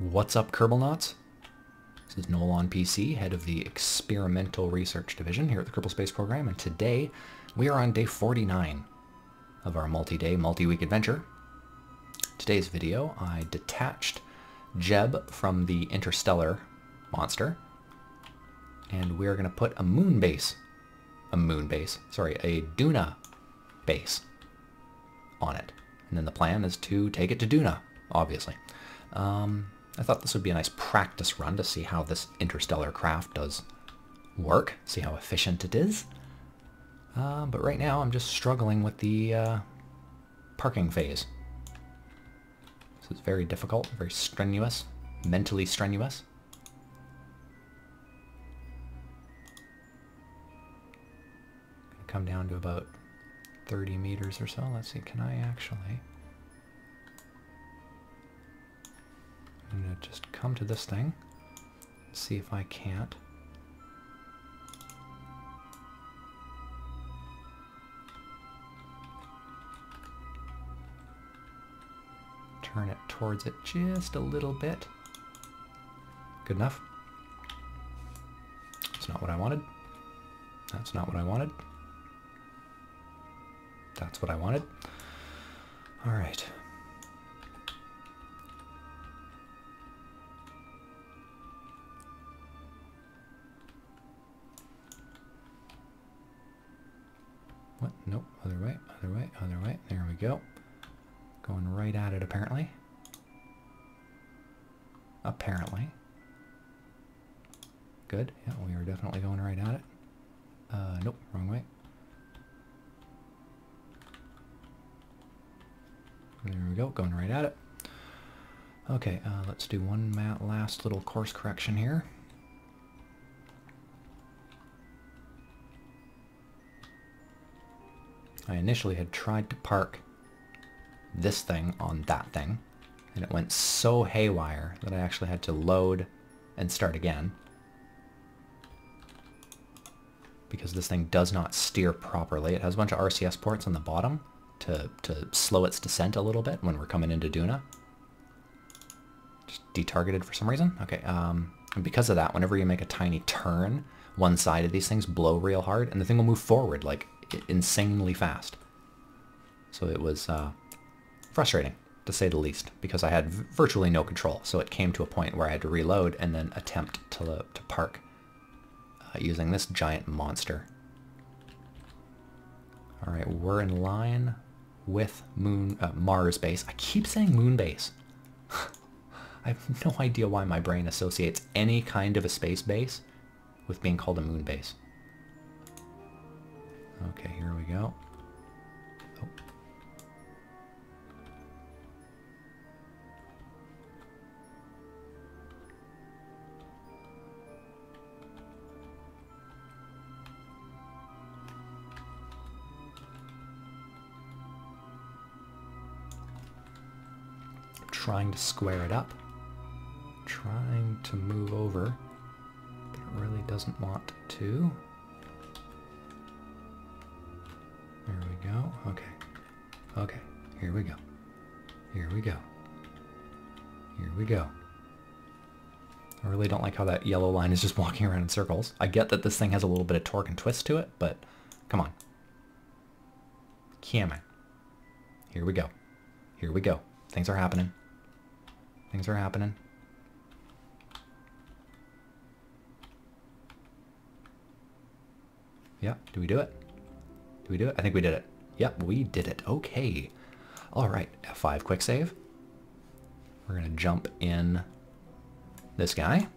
What's up, Kerbal Knots? This is NOELonPC, head of the Experimental Research Division here at the Kerbal Space Program, and today we are on day 49 of our multi-day, multi-week adventure. Today's video, I detached Jeb from the Interstellar monster, and we're going to put a Duna base on it. And then the plan is to take it to Duna, obviously. I thought this would be a nice practice run to see how this interstellar craft does work, see how efficient it is. But right now I'm just struggling with the parking phase. This is very difficult, very strenuous, mentally strenuous. Gonna come down to about 30 meters or so. Let's see, can I actually... I'm going to just come to this thing, see if I can't. Turn it towards it just a little bit. Good enough. That's not what I wanted. That's not what I wanted. That's what I wanted. All right. What? Nope. Other way, other way, other way. There we go. Going right at it, apparently. Apparently. Good. Yeah, we are definitely going right at it. Nope. Wrong way. There we go. Going right at it. Okay, let's do one last little course correction here. I initially had tried to park this thing on that thing, and it went so haywire that I actually had to load and start again, because this thing does not steer properly. It has a bunch of RCS ports on the bottom to slow its descent a little bit when we're coming into Duna. Just detargeted for some reason. Okay, and because of that, whenever you make a tiny turn, one side of these things blow real hard, and the thing will move forward like insanely fast. So it was frustrating, to say the least, because I had virtually no control. So it came to a point where I had to reload and then attempt to park using this giant monster. All right, we're in line with Mars base. I keep saying moon base. I have no idea why my brain associates any kind of a space base with being called a moon base. Okay, here we go. Oh. Trying to square it up. Trying to move over, but it really doesn't want to. There we go. Okay. Okay. Here we go. Here we go. Here we go. I really don't like how that yellow line is just walking around in circles. I get that this thing has a little bit of torque and twist to it, but come on. Come on. Here we go. Here we go. Things are happening. Things are happening. Yeah. Do we do it? Did we do it? I think we did it. Yep, we did it. Okay. All right, F5 quick save. We're going to jump in this guy.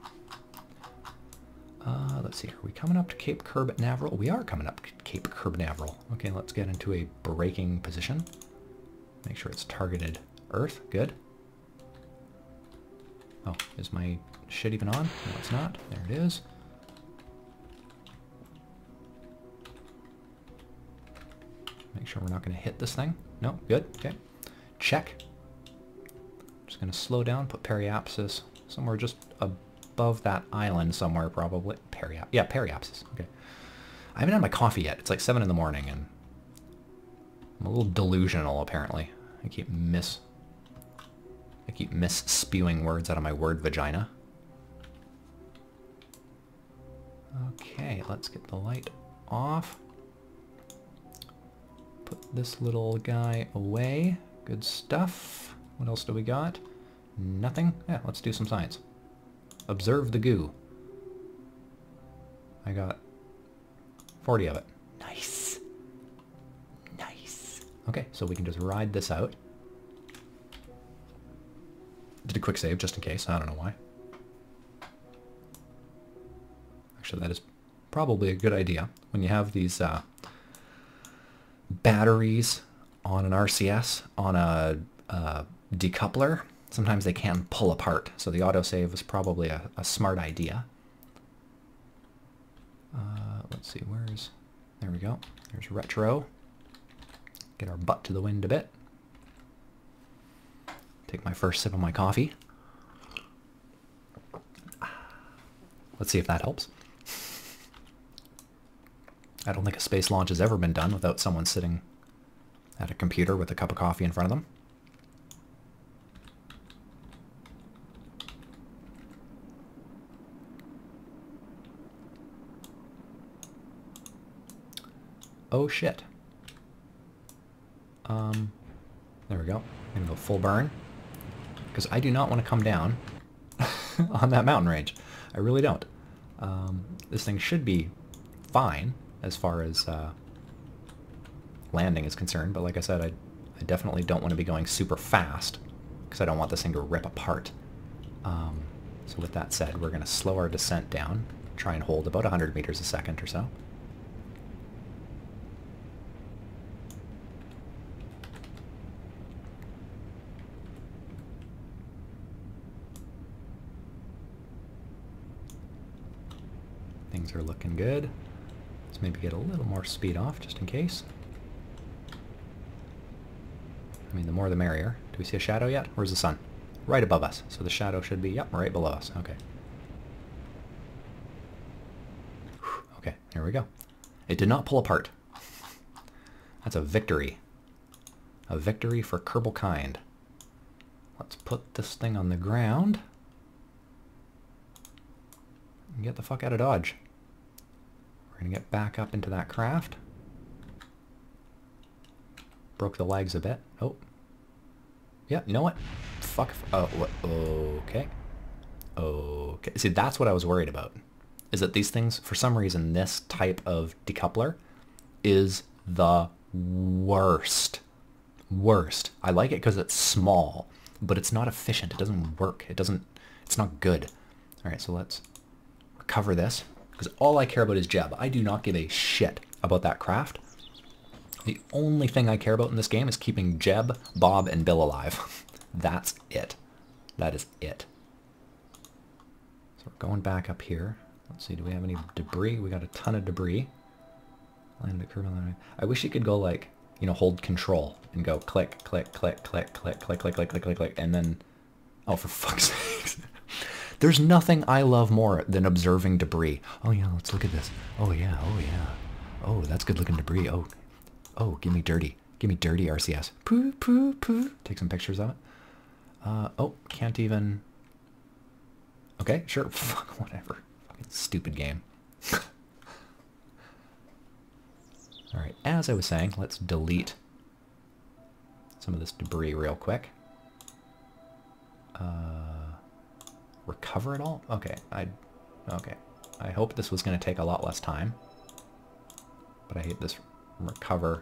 Let's see. Are we coming up to Cape Canaveral? We are coming up to Cape Canaveral. Okay, let's get into a braking position. Make sure it's targeted Earth. Good. Oh, is my shit even on? No, it's not. There it is. Make sure we're not going to hit this thing. No, good. Okay. Check. Just going to slow down, put periapsis somewhere just above that island somewhere, probably. Yeah, periapsis. Okay. I haven't had my coffee yet. It's like 7 in the morning, and I'm a little delusional, apparently. I keep keep mis-spewing words out of my word vagina. Okay, let's get the light off. Put this little guy away. Good stuff. What else do we got? Nothing? Yeah, let's do some science. Observe the goo. I got 40 of it. Nice. Nice. Okay, so we can just ride this out. Did a quick save just in case. I don't know why. Actually, that is probably a good idea. When you have these batteries on an RCS, on a decoupler, sometimes they can pull apart. So the autosave is probably a smart idea. Let's see, there we go. There's retro. Get our butt to the wind a bit. Take my first sip of my coffee. Let's see if that helps. I don't think a space launch has ever been done without someone sitting at a computer with a cup of coffee in front of them. Oh shit. There we go. I'm gonna go full burn. Because I do not want to come down on that mountain range. I really don't. This thing should be fine as far as landing is concerned, but like I said, I definitely don't want to be going super fast because I don't want this thing to rip apart. So with that said, we're going to slow our descent down, try and hold about 100 meters a second or so. Things are looking good. Let's maybe get a little more speed off just in case. I mean, the more the merrier. Do we see a shadow yet? Where's the sun? Right above us. So the shadow should be, yep, right below us. Okay. Okay, here we go. It did not pull apart. That's a victory. A victory for Kerbal kind. Let's put this thing on the ground. And get the fuck out of Dodge. We're going to get back up into that craft. Broke the legs a bit. Oh. Yeah, you know what? Fuck. Oh, okay. Okay. See, that's what I was worried about. Is that these things, for some reason, this type of decoupler is the worst. Worst. I like it because it's small, but it's not efficient. It doesn't work. It's not good. All right, so let's recover this, because all I care about is Jeb. I do not give a shit about that craft. The only thing I care about in this game is keeping Jeb, Bob, and Bill alive. That's it. That is it. So we're going back up here. Let's see, do we have any debris? We got a ton of debris. Land at Kerbal. I wish you could go like, you know, hold control and go click, click, click, click, click, click, click, click, click, click, click, and then, oh, for fuck's sake. There's nothing I love more than observing debris. Oh yeah, let's look at this. Oh yeah, oh yeah. Oh, that's good looking debris. Oh, oh, give me dirty. Give me dirty RCS. Poo, poo, poo. Take some pictures of it. Oh, can't even... Okay, sure. Fuck, whatever. Fucking stupid game. Alright, as I was saying, let's delete some of this debris real quick. Recover it all? Okay, okay. I hope this was going to take a lot less time. But I hate this recover.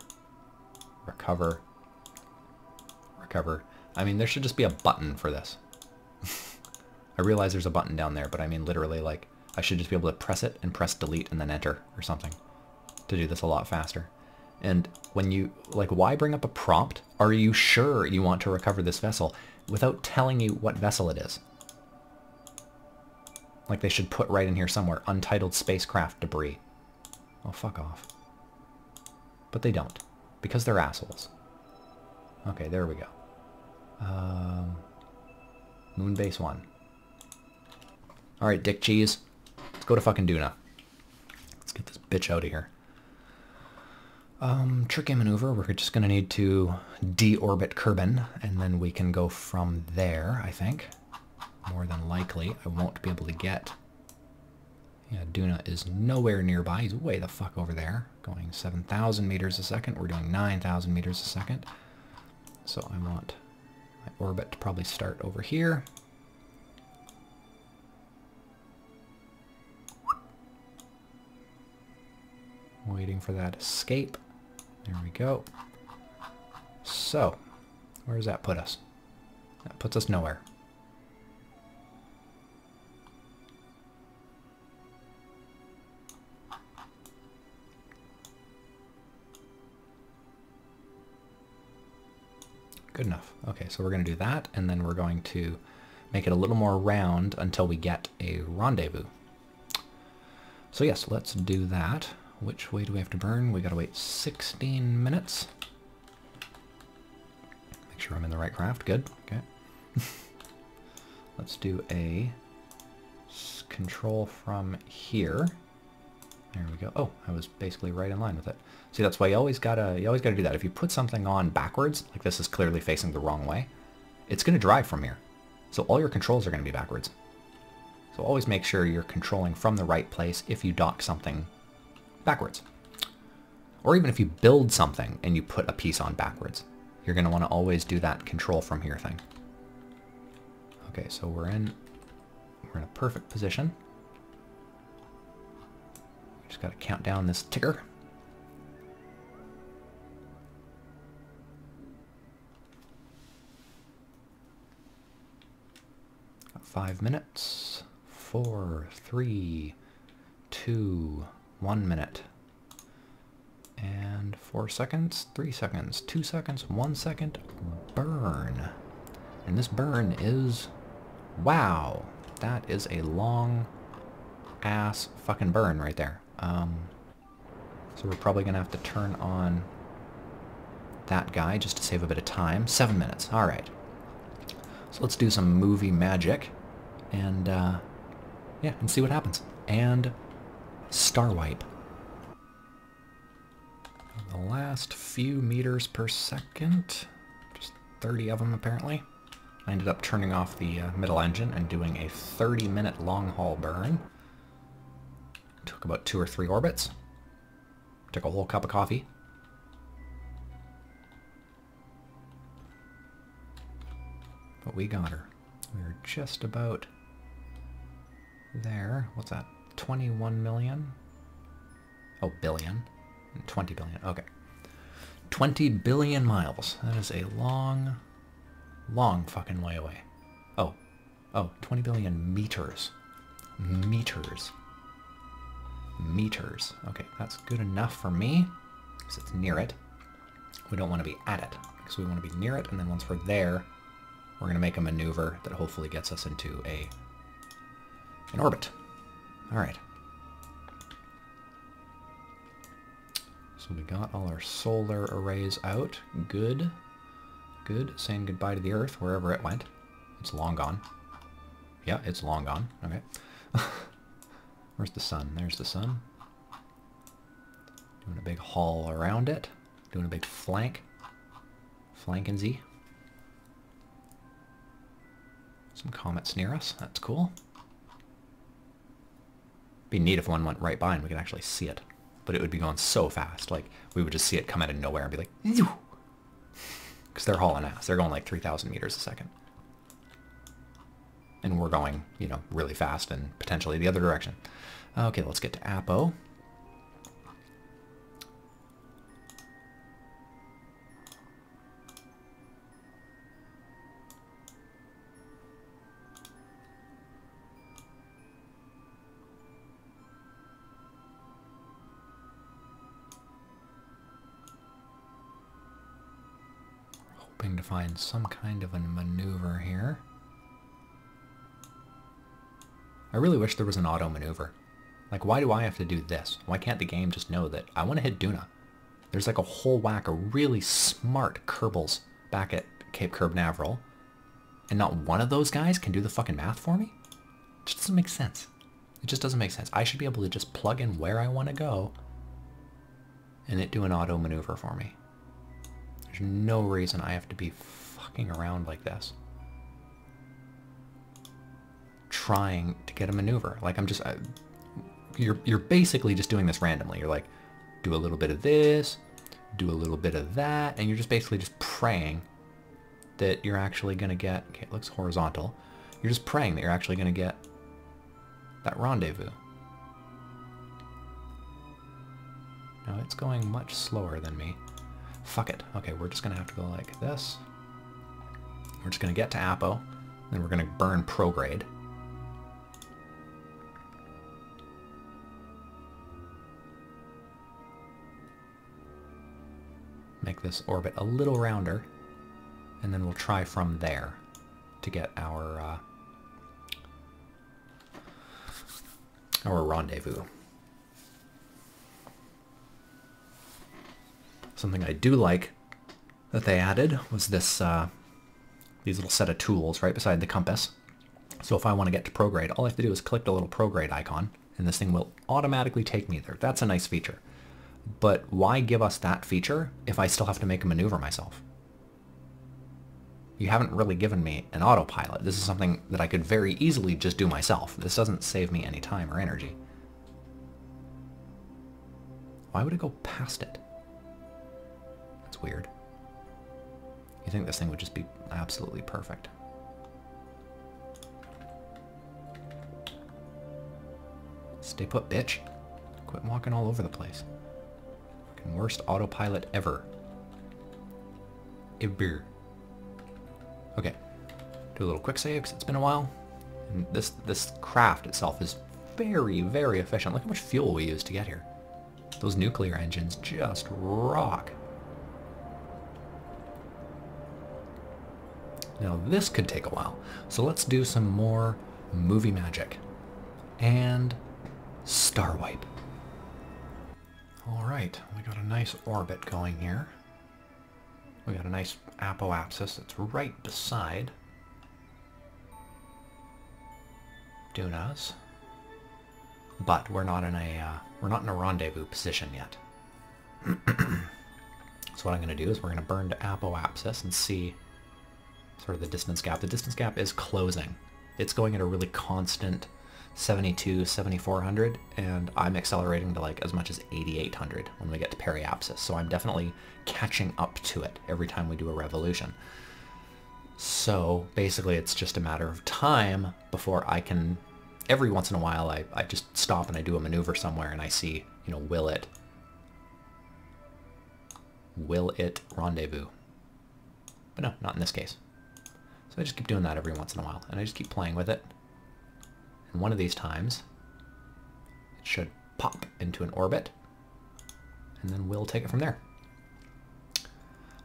I mean, there should just be a button for this. I realize there's a button down there, but I mean literally, like, I should just be able to press it and press delete and then enter or something to do this a lot faster. And when you, like, why bring up a prompt? Are you sure you want to recover this vessel without telling you what vessel it is? Like, they should put right in here somewhere, untitled spacecraft debris. Oh, fuck off. But they don't, because they're assholes. Okay, there we go. Moonbase 1. Alright, dick cheese. Let's go to fucking Duna. Let's get this bitch out of here. Tricky maneuver. We're just going to need to deorbit Kerbal, and then we can go from there, I think. More than likely. I won't be able to get... Yeah, Duna is nowhere nearby. He's way the fuck over there. Going 7,000 meters a second. We're doing 9,000 meters a second. So I want my orbit to probably start over here. Waiting for that escape. There we go. So, where does that put us? That puts us nowhere. Good enough. Okay, so we're going to do that, and then we're going to make it a little more round until we get a rendezvous. So yes, let's do that. Which way do we have to burn? We got to wait 16 minutes. Make sure I'm in the right craft. Good. Okay. Let's do a control from here. There we go. Oh, I was basically right in line with it. See, that's why you always gotta do that. If you put something on backwards, like this is clearly facing the wrong way, it's gonna drive from here. So all your controls are gonna be backwards. So always make sure you're controlling from the right place if you dock something backwards. Or even if you build something and you put a piece on backwards, you're gonna wanna always do that control from here thing. Okay, so we're in a perfect position. Just gotta count down this ticker. Got 5 minutes. 4, 3, 2, 1 minute. And 4 seconds, 3 seconds, 2 seconds, 1 second. Burn. And this burn is... Wow. That is a long ass fucking burn right there. So we're probably going to have to turn on that guy just to save a bit of time. 7 minutes. All right. So let's do some movie magic and, yeah, and see what happens. And star wipe. The last few meters per second, just 30 of them apparently. I ended up turning off the middle engine and doing a 30-minute long-haul burn. Took about 2 or 3 orbits. Took a whole cup of coffee. But we got her. We were just about there. What's that? 21 million? Oh, billion. 20 billion. Okay. 20 billion miles. That is a long, long fucking way away. Oh. Oh, 20 billion meters. Meters. Meters. Okay, that's good enough for me, because it's near it. We don't want to be at it, because we want to be near it, and then once we're there, we're going to make a maneuver that hopefully gets us into an orbit. Alright. So we got all our solar arrays out. Good. Good. Saying goodbye to the Earth, wherever it went. It's long gone. Yeah, it's long gone. Okay. Where's the sun? There's the sun. Doing a big haul around it. Doing a big flank. Flanking Z. Some comets near us. That's cool. Be neat if one went right by and we could actually see it. But it would be going so fast. Like, we would just see it come out of nowhere and be like, because they're hauling ass. They're going like 3,000 meters a second. And we're going, you know, really fast and potentially the other direction. Okay, let's get to Apo. Hoping to find some kind of a maneuver here. I really wish there was an auto maneuver. Like, why do I have to do this? Why can't the game just know that I want to hit Duna? There's like a whole whack of really smart Kerbals back at Cape Canaveral, and not one of those guys can do the fucking math for me? It just doesn't make sense. It just doesn't make sense. I should be able to just plug in where I want to go and it do an auto maneuver for me. There's no reason I have to be fucking around like this, trying to get a maneuver. Like I'm just, you're basically just doing this randomly. You're like, do a little bit of this, do a little bit of that, and you're just basically just praying that you're actually gonna get, okay, it looks horizontal. You're just praying that you're actually gonna get that rendezvous. No, it's going much slower than me. Fuck it. Okay, we're just gonna have to go like this. We're just gonna get to Apo, then we're gonna burn prograde. Make this orbit a little rounder, and then we'll try from there to get our rendezvous. Something I do like that they added was this these little set of tools right beside the compass. So if I want to get to prograde, all I have to do is click the little prograde icon, and this thing will automatically take me there. That's a nice feature. But why give us that feature if I still have to make a maneuver myself? You haven't really given me an autopilot. This is something that I could very easily just do myself. This doesn't save me any time or energy. Why would it go past it? That's weird. You think this thing would just be absolutely perfect. Stay put, bitch. Quit walking all over the place. Fucking worst autopilot ever. Ever. Okay. Do a little quick save because it's been a while. And this craft itself is very, very efficient. Look how much fuel we use to get here. Those nuclear engines just rock. Now this could take a while. So let's do some more movie magic. And star wipe. Alright, we got a nice orbit going here. We got a nice apoapsis that's right beside Duna's. But we're not in a rendezvous position yet. So what I'm going to do is we're going to burn to apoapsis and see sort of the distance gap. The distance gap is closing. It's going at a really constant 72, 7400, and I'm accelerating to like as much as 8800 when we get to periapsis. So I'm definitely catching up to it every time we do a revolution. So basically it's just a matter of time before I can, every once in a while I just stop and I do a maneuver somewhere and I see, you know, will it rendezvous? But no, not in this case. So I just keep doing that every once in a while and I just keep playing with it. And one of these times, it should pop into an orbit, and then we'll take it from there.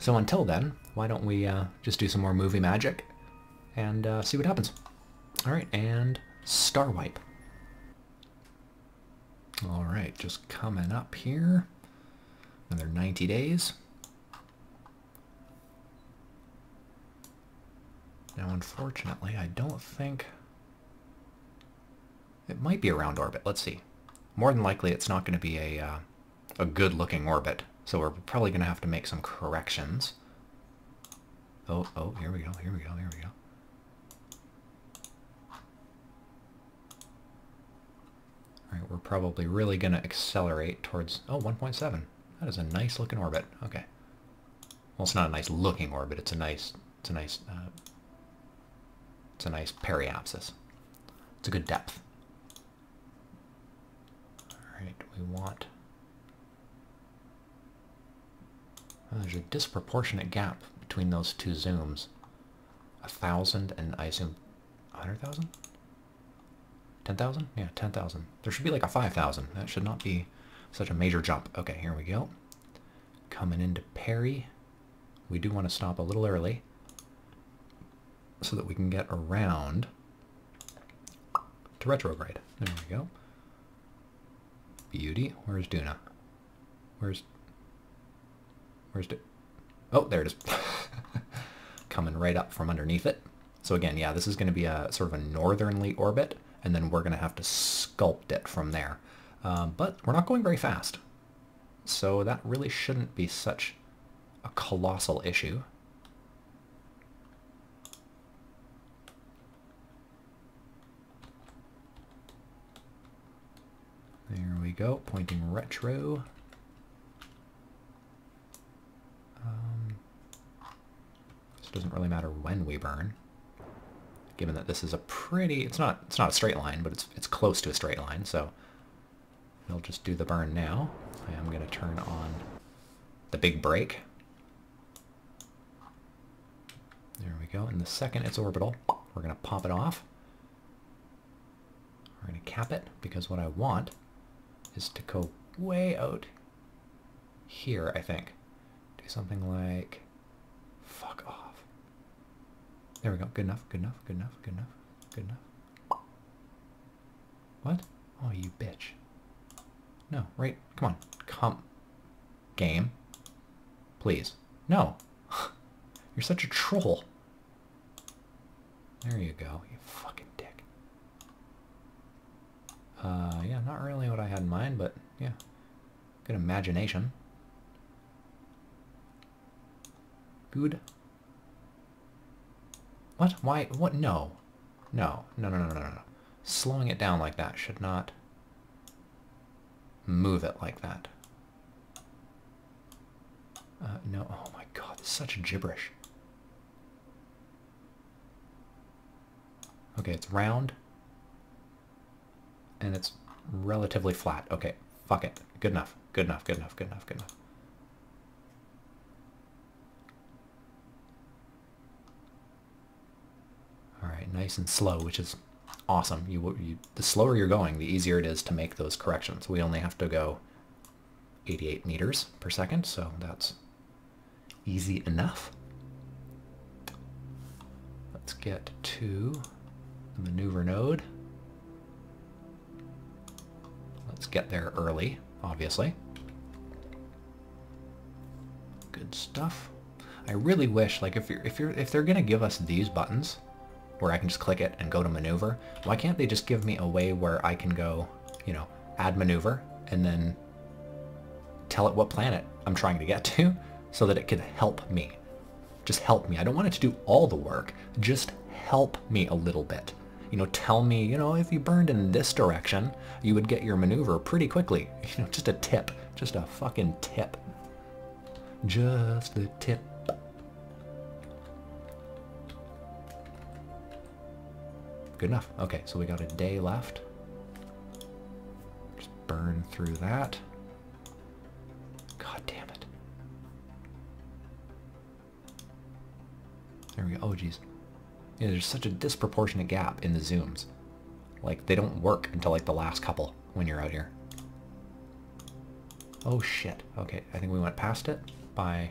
So until then, why don't we just do some more movie magic and see what happens. All right, and star wipe. All right, just coming up here. Another 90 days. Now, unfortunately, I don't think... It might be a round orbit. Let's see. More than likely, it's not going to be a good-looking orbit, so we're probably going to have to make some corrections. Oh, here we go, here we go, here we go. All right, we're probably really going to accelerate towards, 1.7. That is a nice-looking orbit. Okay. Well, it's not a nice-looking orbit. It's a nice periapsis. It's a good depth. Alright, we want... Oh, there's a disproportionate gap between those two zooms. 1,000 and I assume 100,000? 10,000? Yeah, 10,000. There should be like a 5,000. That should not be such a major jump. Okay, here we go. Coming into peri. We do want to stop a little early so that we can get around to retrograde. There we go. Beauty. Where's Duna? Where's Oh, there it is. Coming right up from underneath it. So again, yeah, this is going to be a sort of a northernly orbit, and then we're going to have to sculpt it from there. But we're not going very fast. so that really shouldn't be such a colossal issue. There we go, pointing retro. This doesn't really matter when we burn, given that this is a pretty, it's not a straight line, but it's close to a straight line, so we'll just do the burn now. I am going to turn on the big brake. There we go. And the second it's orbital, we're going to pop it off. We're going to cap it, because what I want is to go way out here, I think. Do something like, fuck off. There we go. Good enough, good enough, good enough, good enough, good enough. What? Oh, you bitch. No, right? Come on. Come. Game. Please. No. You're such a troll. There you go, you fucking dick. Yeah, not really what I had in mind, but yeah. Good imagination. Good. What? Why? What? No. No. No, no, no, no, no, no. Slowing it down like that should not move it like that. No. Oh my god, this is such gibberish. Okay, it's round. And it's relatively flat. Okay, fuck it. Good enough. Good enough, good enough, good enough, good enough. Alright, nice and slow, which is awesome. The slower you're going, the easier it is to make those corrections. We only have to go 88 meters per second, so that's easy enough. Let's get to the maneuver node. Let's get there early, obviously. Good stuff. I really wish, like, if they're gonna give us these buttons where I can just click it and go to maneuver, why can't they just give me a way where I can go, you know, add maneuver and then tell it what planet I'm trying to get to so that it could help me. Just help me. I don't want it to do all the work. Just help me a little bit. You know, tell me, you know, if you burned in this direction, you would get your maneuver pretty quickly. You know, just a tip. Just a fucking tip. Just a tip. Good enough. Okay, so we got a day left. Just burn through that. God damn it. There we go. Oh, jeez. Yeah, there's such a disproportionate gap in the zooms. Like, they don't work until, like, the last couple when you're out here. Oh, shit. Okay, I think we went past it by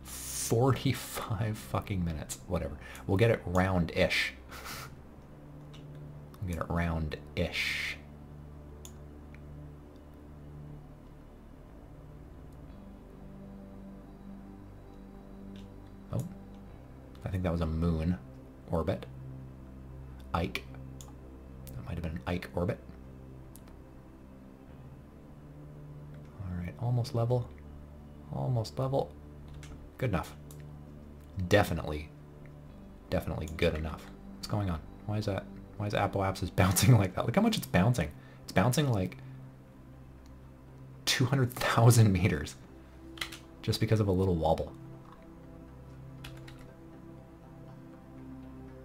45 fucking minutes. Whatever. We'll get it round-ish. We'll get it round-ish. Oh. I think that was a moon orbit. Ike. That might have been an Ike orbit. Alright, almost level. Almost level. Good enough. Definitely good enough. What's going on? Why is that? Why is Apple Apps is bouncing like that? Look how much it's bouncing. It's bouncing like 200,000 meters just because of a little wobble.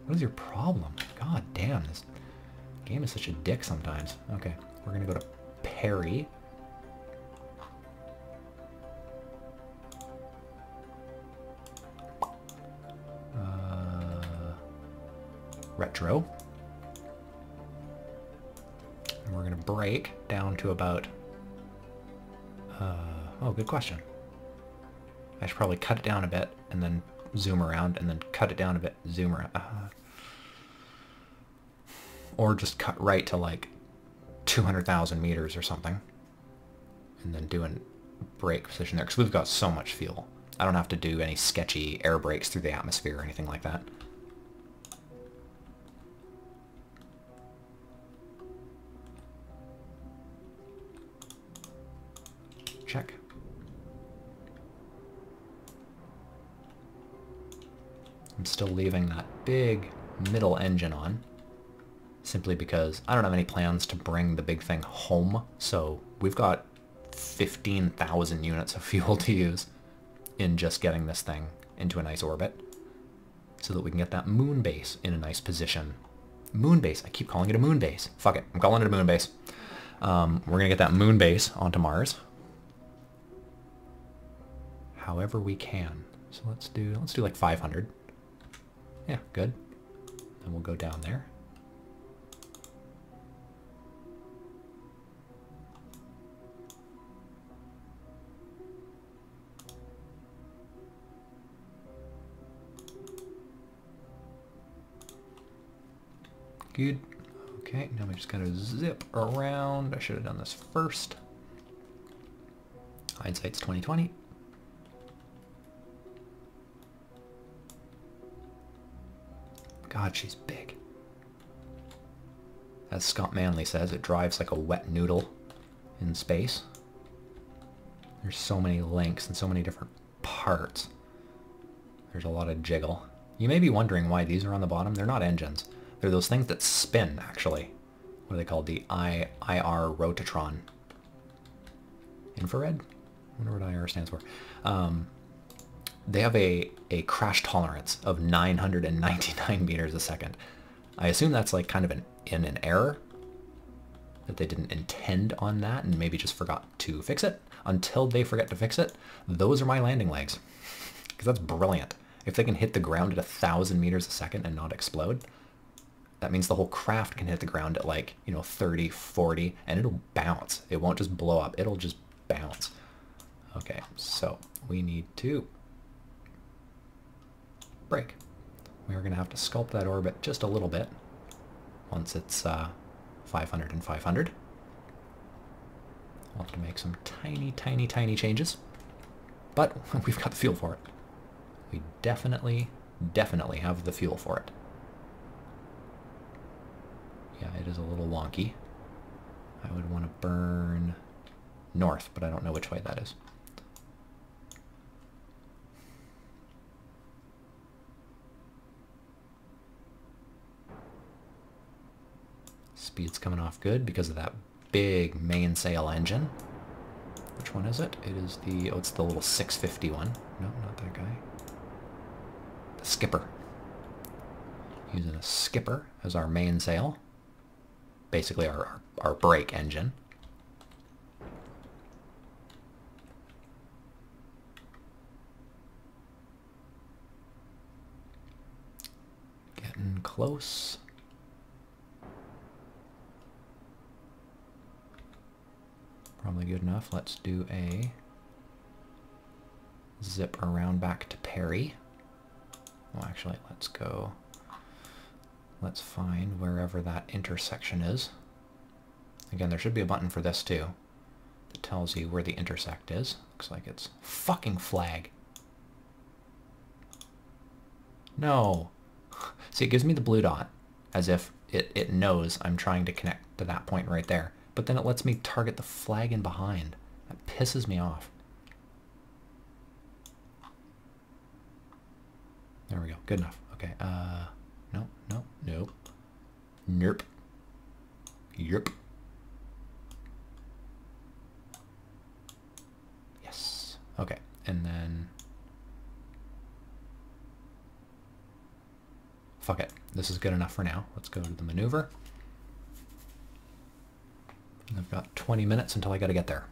What is your problem? God damn, this game is such a dick sometimes. Okay, we're gonna go to Perry. Retro. And we're gonna brake down to about... oh, good question. I should probably cut it down a bit and then zoom around and then cut it down a bit, zoom around. Or just cut right to like 200,000 meters or something. And then do a brake position there, because we've got so much fuel. I don't have to do any sketchy air brakes through the atmosphere or anything like that. check. I'm still leaving that big middle engine on, simply because I don't have any plans to bring the big thing home, so we've got 15,000 units of fuel to use in just getting this thing into a nice orbit, so that we can get that moon base in a nice position. Moon base, I keep calling it a moon base. Fuck it, I'm calling it a moon base. We're gonna get that moon base onto Mars, however we can. So let's do like 500. Yeah, good. Then we'll go down there. Good. Okay, now we just gotta zip around. I should have done this first. Hindsight's 20/20. God, she's big. As Scott Manley says, it drives like a wet noodle in space. There's so many links and so many different parts. There's a lot of jiggle. You may be wondering why these are on the bottom. They're not engines. They're those things that spin, actually. What are they called? The IR rotatron. Infrared? I wonder what IR stands for. They have a crash tolerance of 999 meters a second. I assume that's like kind of an error, that they didn't intend on that and maybe just forgot to fix it. Until they forget to fix it, those are my landing legs. Because that's brilliant. If they can hit the ground at 1,000 meters a second and not explode, that means the whole craft can hit the ground at like, 30, 40, and it'll bounce. It won't just blow up, it'll just bounce. Okay, so we need to brake. We are going to have to sculpt that orbit just a little bit once it's 500 and 500. I'll have to make some tiny, tiny, tiny changes, but we've got the fuel for it. We definitely have the fuel for it. Yeah, it is a little wonky. I would want to burn north, but I don't know which way that is. Speed's coming off good because of that big mainsail engine. Which one is it? It is the, it's the little 650 one. No, not that guy. The skipper. Using a skipper as our mainsail. Basically our brake engine. Getting close. Probably good enough. Let's do a zip around back to Perry. Well, actually, let's find wherever that intersection is. Again, there should be a button for this too that tells you where the intersect is. Looks like it's fucking flag. No. See, it gives me the blue dot as if it knows I'm trying to connect to that point right there. But then it lets me target the flag in behind. That pisses me off. There we go. Good enough. Okay. No. Nerp. Yerp. Yes. Okay. And then... fuck it. This is good enough for now. Let's go to the maneuver. I've got 20 minutes until I got to get there.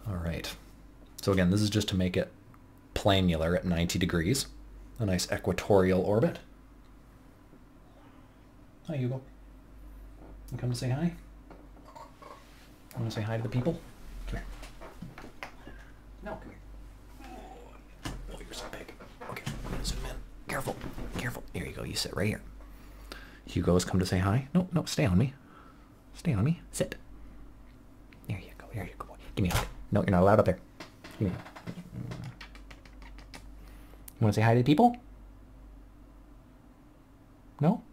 All right. So again, this is just to make it planular at 90 degrees. A nice equatorial orbit. Hi, Hugo. You come to say hi? You want to say hi to the people? Come here. No, come here. Oh, you're so big. Okay, I'm going to zoom in. Careful. Careful. There you go. You sit right here. Hugo has come to say hi. No, stay on me. Stay on me. Sit. There you go. There you go. Give me a hug. No, you're not allowed up there. Give me a hug. You want to say hi to the people? No?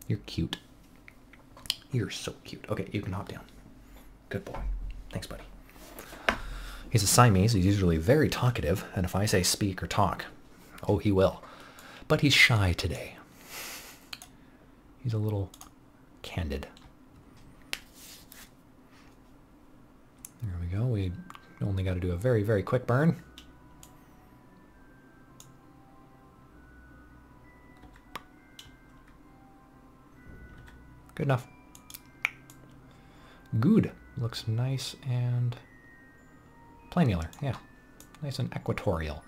You're cute. You're so cute. Okay, you can hop down. Good boy. Thanks, buddy. He's a Siamese. He's usually very talkative, and if I say speak or talk, oh, he will. But he's shy today. He's a little candid. There we go. We only got to do a very, very quick burn. Good enough. Good. Looks nice and planular. Yeah. Nice and equatorial.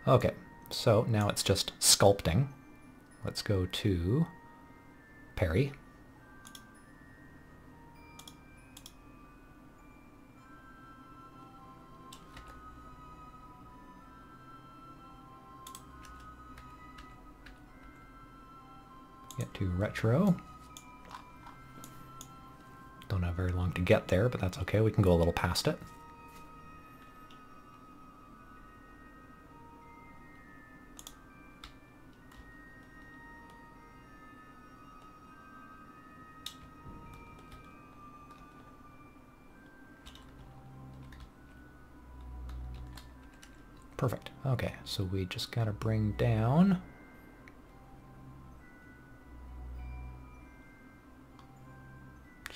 Okay. So now it's just sculpting. Let's go to Perry. Get to retro. Don't have very long to get there, but that's okay. We can go a little past it. Perfect. Okay, so we just gotta bring down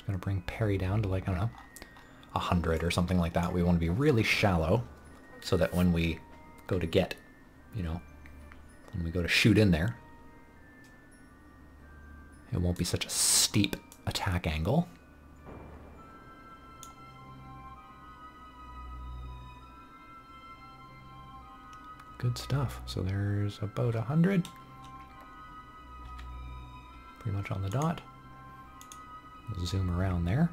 going to bring Perry down to, like, I don't know, 100 or something like that. We want to be really shallow so that when we go to get, you know, when we go to shoot in there, it won't be such a steep attack angle. Good stuff. So there's about 100. Pretty much on the dot. We'll zoom around there.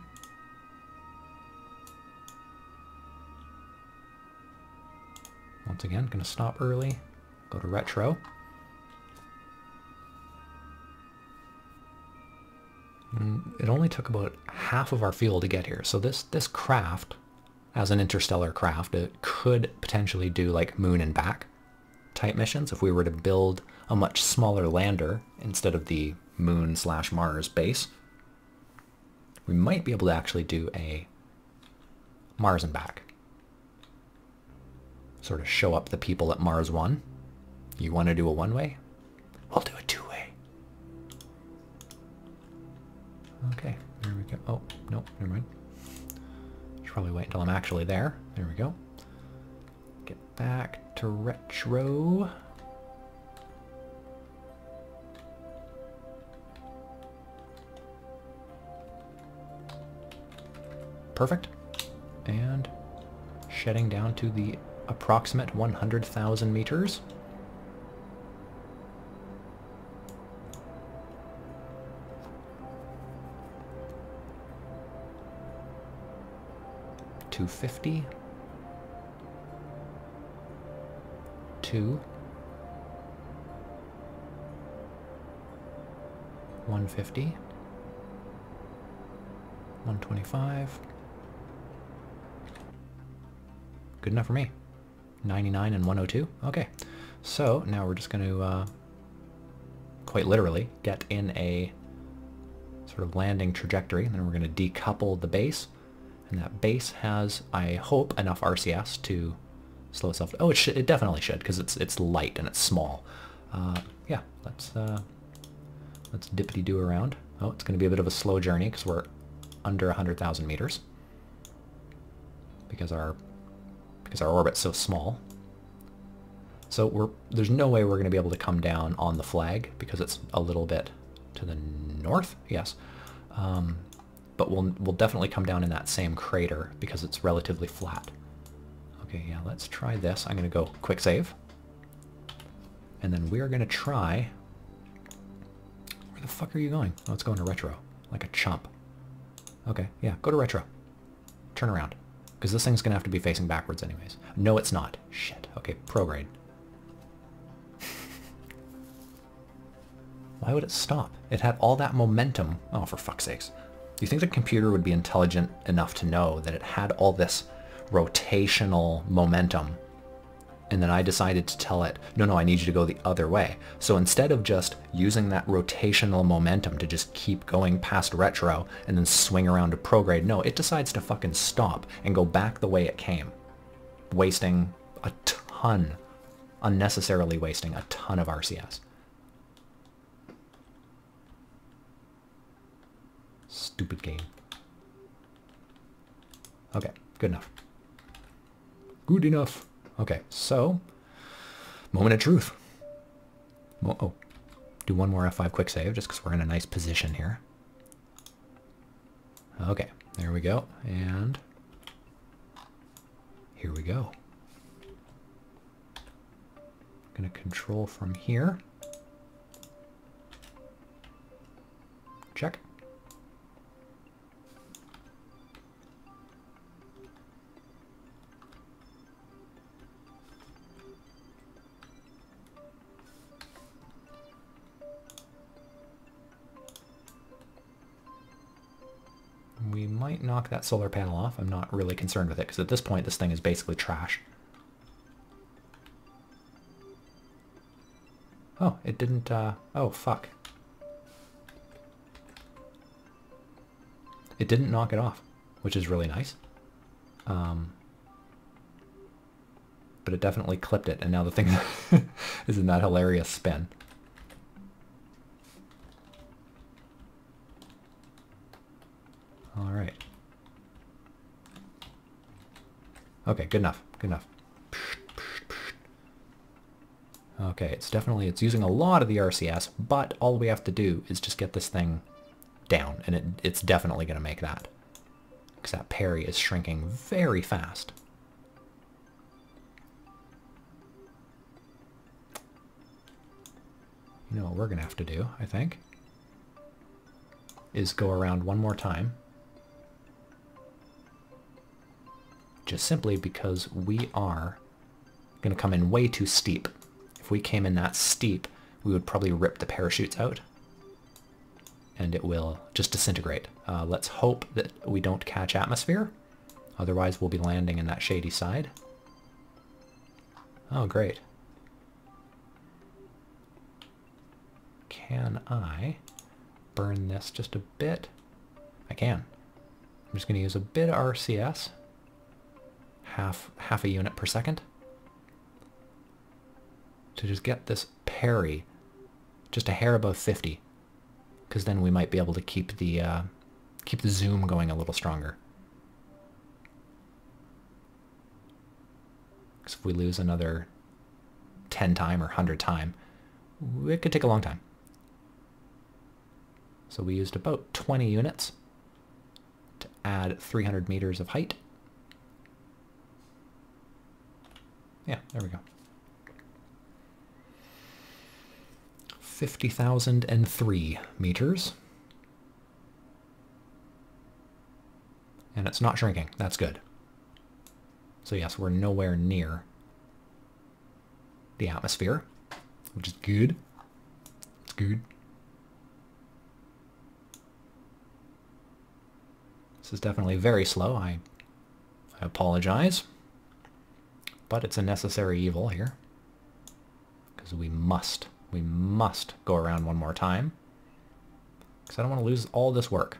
Once again, going to stop early, go to retro. And it only took about half of our fuel to get here. So this craft, as an interstellar craft, it could potentially do like moon and back type missions if we were to build a much smaller lander instead of the moon/Mars base. We might be able to actually do a Mars and back. Sort of show up the people at Mars 1. You want to do a one-way? We'll do a two-way. Okay, there we go. Oh, no, never mind. Should probably wait until I'm actually there. There we go. Get back to retro. Perfect. And shedding down to the approximate 100,000 meters. $250. 2. 150. 125. Good enough for me. 99 and 102. Okay. So now we're just going to quite literally get in a sort of landing trajectory, and then we're going to decouple the base. And that base has, I hope, enough RCS to slow itself. Oh, it definitely should, because it's light and it's small. Yeah, let's dippity-do around. Oh, it's going to be a bit of a slow journey because we're under 100,000 meters. Because our orbit's so small. So there's no way we're going to be able to come down on the flag because it's a little bit to the north. Yes. But we'll definitely come down in that same crater because it's relatively flat. Okay, yeah, let's try this. I'm going to go quick save. And then we're going to try... Where the fuck are you going? Oh, it's going to retro. Like a chump. Okay, yeah, go to retro. Turn around. Because this thing's going to have to be facing backwards anyways. No, it's not. Shit. Okay, prograde. Why would it stop? It had all that momentum. Oh, for fuck's sakes. Do you think the computer would be intelligent enough to know that it had all this rotational momentum And then I decided to tell it, no, no, I need you to go the other way. So instead of just using that rotational momentum to just keep going past retro and then swing around to prograde, no, it decides to fucking stop and go back the way it came, wasting a ton, unnecessarily wasting a ton of RCS. Stupid game. Okay, good enough. Good enough. Okay, so, moment of truth. Oh, do one more F5 quick save, just because we're in a nice position here. Okay, there we go, and here we go. Gonna control from here. Check. We might knock that solar panel off. I'm not really concerned with it, because at this point this thing is basically trash. Oh, it didn't, oh, fuck. It didn't knock it off, which is really nice. But it definitely clipped it, and now the thing is in that hilarious spin. All right. Okay, good enough, good enough. Okay, it's using a lot of the RCS, but all we have to do is just get this thing down, and it's definitely going to make that. Because that parry is shrinking very fast. You know what we're going to have to do, I think, is go around one more time. Just simply because we are going to come in way too steep. If we came in that steep, we would probably rip the parachutes out, and it will just disintegrate. Let's hope that we don't catch atmosphere. Otherwise, we'll be landing in that shady side. Oh, great. Can I burn this just a bit? I can. I'm just going to use a bit of RCS. Half a unit per second. To just get this parry just a hair above 50, because then we might be able to keep the zoom going a little stronger. Because if we lose another 10 time or 100 time, it could take a long time. So we used about 20 units to add 300 meters of height. Yeah, there we go. 50,003 meters. And it's not shrinking. That's good. So yes, we're nowhere near the atmosphere, which is good. It's good. This is definitely very slow. I apologize. But it's a necessary evil here. Because we must go around one more time. Because I don't want to lose all this work.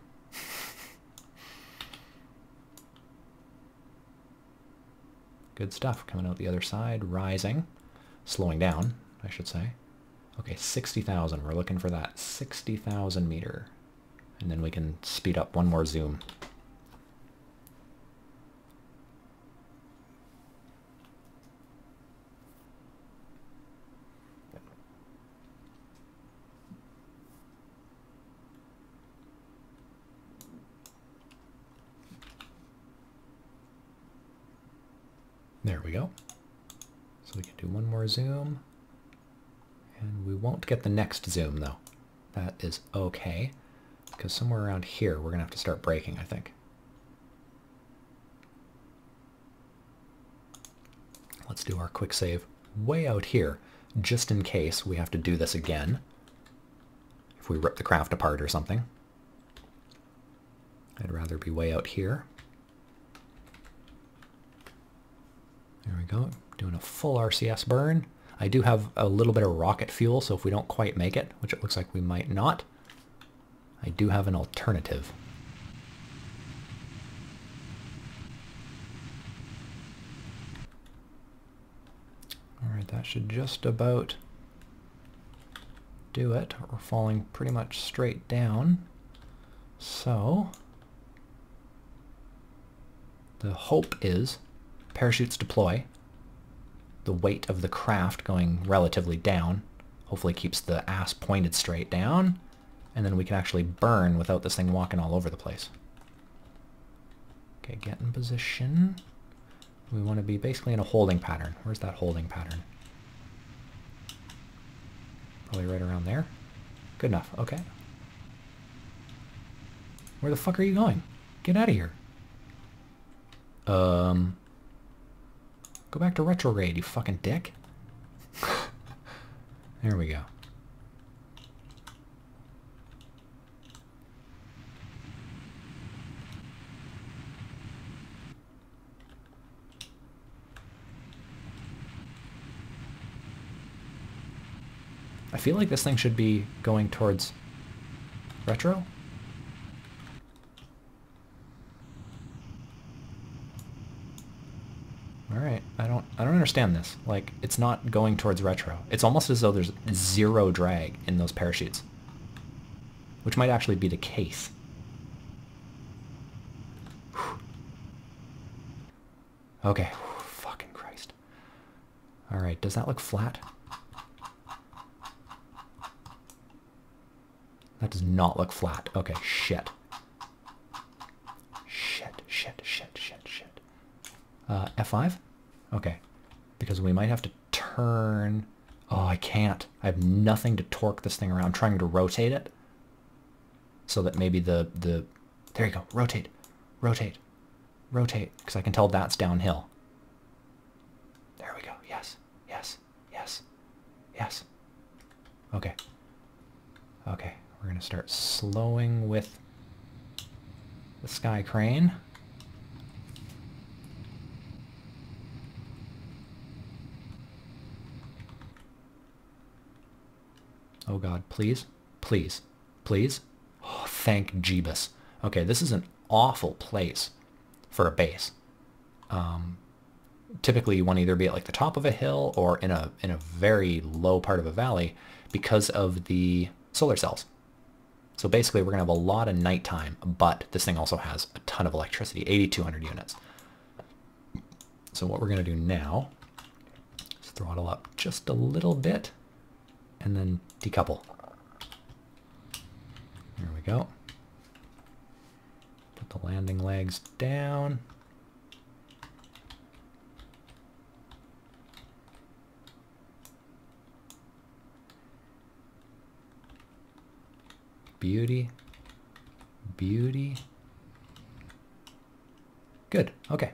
Good stuff. Coming out the other side, rising. Slowing down, I should say. Okay, 60,000. We're looking for that 60,000 meter. And then we can speed up one more zoom. There we go. So we can do one more zoom. And we won't get the next zoom though. That is okay. Because somewhere around here we're going to have to start braking, I think. Let's do our quick save way out here, just in case we have to do this again. If we rip the craft apart or something. I'd rather be way out here. There we go. Doing a full RCS burn. I do have a little bit of rocket fuel, so if we don't quite make it, which it looks like we might not, I do have an alternative. Alright, that should just about do it. We're falling pretty much straight down. So, the hope is parachutes deploy, the weight of the craft going relatively down, hopefully keeps the ass pointed straight down, and then we can actually burn without this thing walking all over the place. Okay, get in position. We want to be basically in a holding pattern. Where's that holding pattern? Probably right around there. Good enough, okay. Where the fuck are you going? Get out of here. Go back to retrograde, you fucking dick. There we go. I feel like this thing should be going towards retro. Alright, I don't understand this. Like, it's not going towards retro. It's almost as though there's zero drag in those parachutes. Which might actually be the case. Whew. Okay, fucking Christ. Alright, does that look flat? That does not look flat. Okay, shit. Shit. F5? Okay. Because we might have to turn... Oh, I can't. I have nothing to torque this thing around. I'm trying to rotate it. So that maybe the... There you go. Rotate. Because I can tell that's downhill. There we go. Yes. Okay. We're going to start slowing with the sky crane. Oh god, please. Oh, thank Jeebus. Okay, this is an awful place for a base. Typically you want to either be at like the top of a hill or in a very low part of a valley because of the solar cells. So basically we're going to have a lot of nighttime, but this thing also has a ton of electricity, 8,200 units. So what we're going to do now is throttle up just a little bit and then decouple. There we go. Put the landing legs down. Beauty. Good, okay.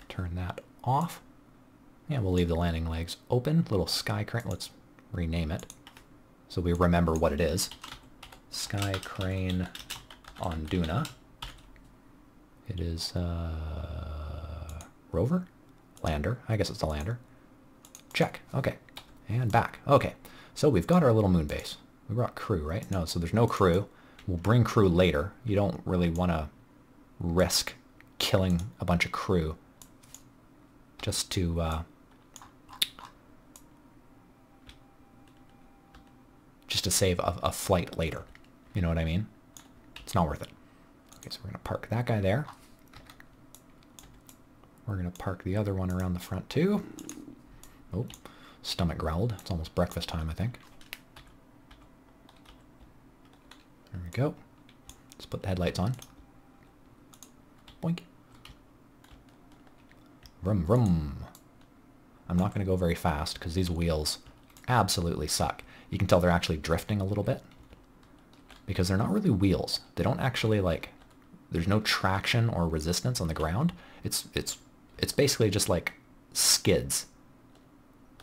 Turn that off. Yeah, we'll leave the landing legs open. Little sky crane, let's rename it so we remember what it is. Sky crane on Duna. It is rover? Lander. I guess it's a lander. Check, okay. And back, okay. So we've got our little moon base. We brought crew, right? No, so there's no crew. We'll bring crew later. You don't really want to risk killing a bunch of crew just to save a flight later. You know what I mean? It's not worth it. Okay, so we're going to park that guy there. We're going to park the other one around the front too. Oh, stomach growled. It's almost breakfast time, I think. There we go. Let's put the headlights on. Boink. Vroom, vroom. I'm not going to go very fast because these wheels absolutely suck. You can tell they're actually drifting a little bit because they're not really wheels. They don't actually like, there's no traction or resistance on the ground. It's basically just like skids,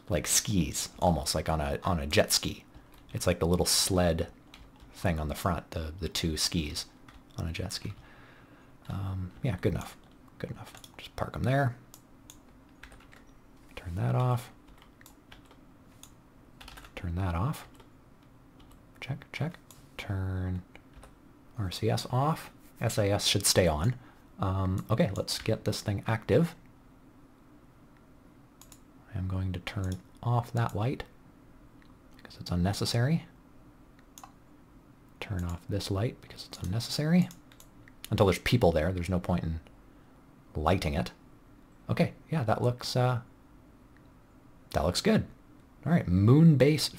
like skis, almost like on a jet ski. It's like the little sled thing on the front, the two skis on a jet ski. Yeah, good enough. Just park them there. Turn that off. Turn that off. Check, check. Turn RCS off. SAS should stay on. Okay, let's get this thing active. I'm going to turn off that light because it's unnecessary. Turn off this light because it's unnecessary. Until there's people there, there's no point in lighting it. Okay, yeah, that looks good. All right, moon base,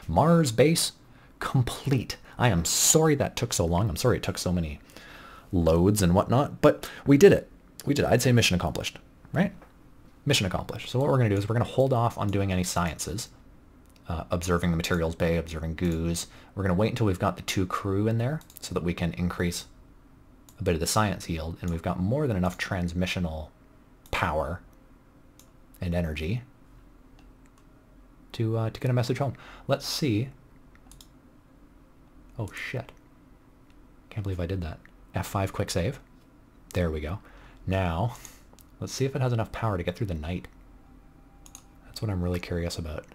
Mars base complete. I am sorry that took so long. I'm sorry it took so many loads and whatnot, but we did it. We did it. I'd say mission accomplished, right? Mission accomplished. So what we're going to do is we're going to hold off on doing any sciences, observing the materials bay, observing goos. We're going to wait until we've got the 2 crew in there so that we can increase a bit of the science yield, and we've got more than enough transmissional power and energy to get a message home. Let's see. Oh shit. Can't believe I did that. F5 quick save. There we go. Now, let's see if it has enough power to get through the night. That's what I'm really curious about.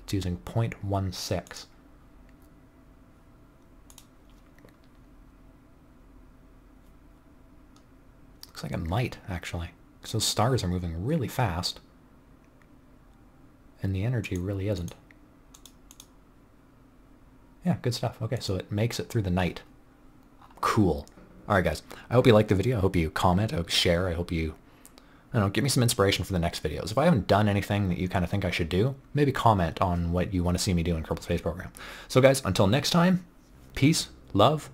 It's using 0.16. Looks like it might, actually. Because those stars are moving really fast. And the energy really isn't. Yeah, good stuff. Okay, so it makes it through the night. Cool. Alright guys, I hope you liked the video. I hope you comment, I hope you share, I hope you, I don't know, give me some inspiration for the next videos. If I haven't done anything that you kind of think I should do, maybe comment on what you want to see me do in Kerbal Space Program. So guys, until next time, peace, love,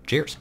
cheers.